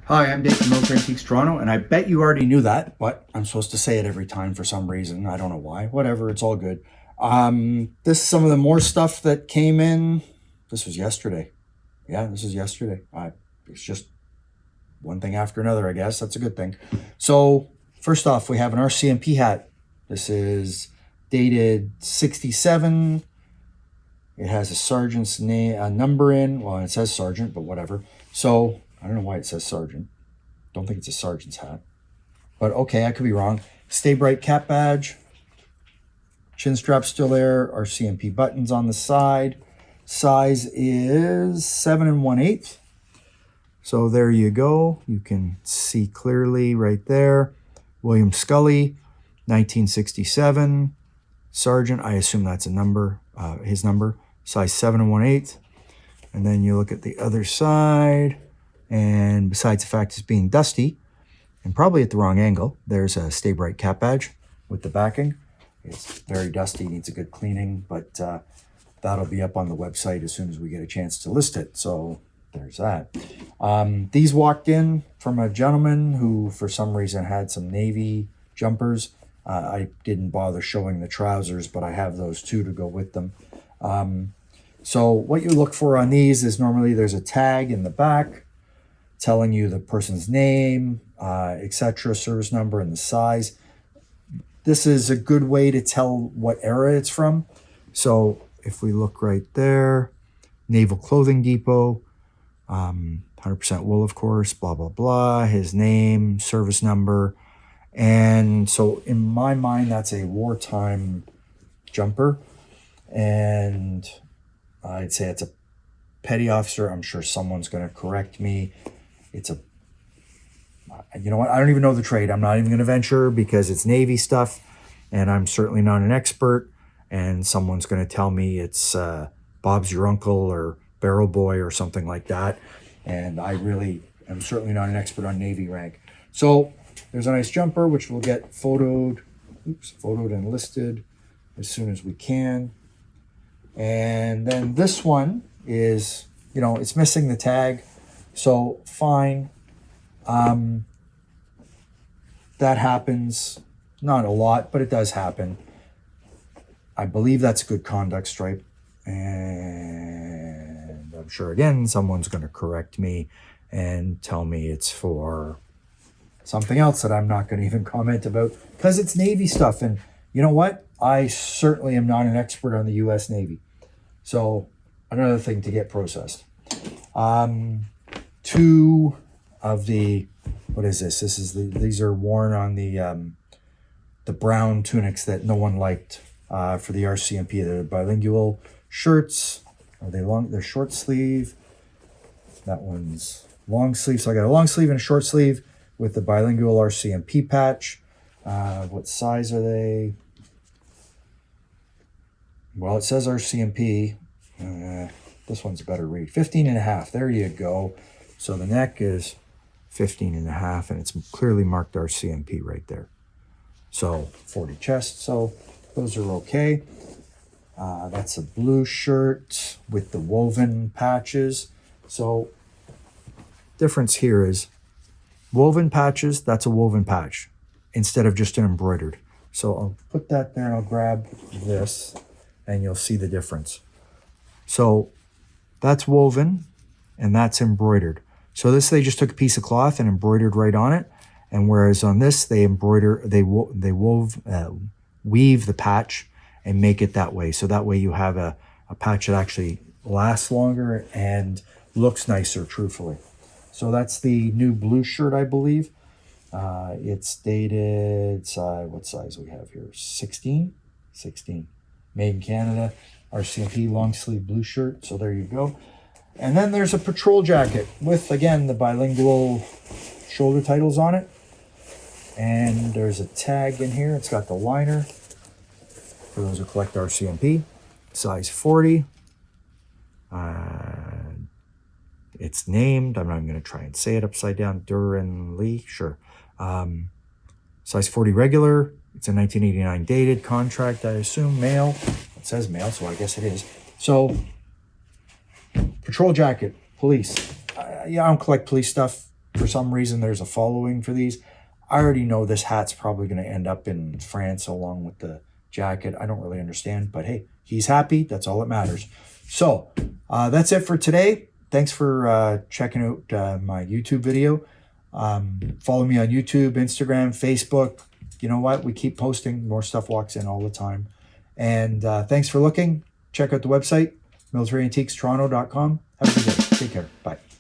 Hi, I'm Dave from Military Antiques Toronto, and I bet you already knew that, but I'm supposed to say it every time for some reason. I don't know why. Whatever, it's all good. This is some of the more stuff that came in. This was yesterday. Yeah, this is yesterday. It's just one thing after another, I guess. That's a good thing. So, first off, we have an RCMP hat. This is dated 67. It has a sergeant's name, a number in. Well, it says sergeant, but whatever. So, I don't know why it says sergeant. Don't think it's a sergeant's hat. But okay, I could be wrong. Stay Bright cap badge. Chin strap still there. RCMP buttons on the side. Size is 7 1/8. So there you go. You can see clearly right there. William Scully, 1967. Sergeant, I assume that's a number, his number. Size 7 1/8. And then you look at the other side. And besides the fact it's being dusty, and probably at the wrong angle, there's a Stay Bright cap badge with the backing. It's very dusty, needs a good cleaning, but that'll be up on the website as soon as we get a chance to list it. So there's that. These walked in from a gentleman who, for some reason, had some Navy jumpers. I didn't bother showing the trousers, but I have those too to go with them. So what you look for on these is normally there's a tag in the back telling you the person's name, etc., service number, and the size. This is a good way to tell what era it's from. So if we look right there, Naval Clothing Depot, 100% wool, of course, blah, blah, blah, his name, service number. And so in my mind, that's a wartime jumper. And I'd say it's a petty officer. I'm sure someone's going to correct me. It's a, you know what? I don't even know the trade. I'm not even going to venture because it's Navy stuff and I'm certainly not an expert. And someone's going to tell me it's Bob's your uncle or Barrel Boy or something like that. And I really am certainly not an expert on Navy rank. So there's a nice jumper, which we'll get photoed and listed as soon as we can. And then this one is, you know, it's missing the tag. So fine. That happens, not a lot, but it does happen. I believe that's a good conduct stripe. And I'm sure, again, someone's going to correct me and tell me it's for something else that I'm not going to even comment about because it's Navy stuff. And you know what? I certainly am not an expert on the U.S. Navy. So another thing to get processed. Two of the, what is this? These are worn on the brown tunics that no one liked for the RCMP. They're bilingual shirts. Are they long? They're short sleeve. That one's long sleeve. So I got a long sleeve and a short sleeve with the bilingual RCMP patch. What size are they? Well, it says RCMP. This one's a better read. 15.5. There you go. So the neck is 15.5, and it's clearly marked RCMP right there. So 40 chest. So those are okay. That's a blue shirt with the woven patches. So difference here is woven patches. That's a woven patch instead of just an embroidered. So I'll put that there and I'll grab this and you'll see the difference. So that's woven and that's embroidered. So this, they just took a piece of cloth and embroidered right on it. And whereas on this, they weave the patch and make it that way. So that way you have a patch that actually lasts longer and looks nicer, truthfully. So that's the new blue shirt, I believe. It's dated, what size we have here? 16? 16. Made in Canada. RCMP long sleeve blue shirt. So there you go. And then there's a patrol jacket with, again, the bilingual shoulder titles on it. And there's a tag in here. It's got the liner for those who collect RCMP. Size 40. It's named. I'm not even going to try and say it upside down. Duran Lee. Sure. Size 40 regular. It's a 1989 dated contract, I assume. Male. It says male, so I guess it is. So, patrol jacket, police. Yeah, I don't collect police stuff. for some reason there's a following for these. I already know this hat's probably going to end up in France along with the jacket. I don't really understand, but hey, he's happy. That's all that matters. So that's it for today. Thanks for checking out my YouTube video. Follow me on YouTube, Instagram, Facebook. You know what? We keep posting. More stuff walks in all the time. And thanks for looking. Check out the website, militaryantiquestoronto.com. Have a good day. Take care. Bye.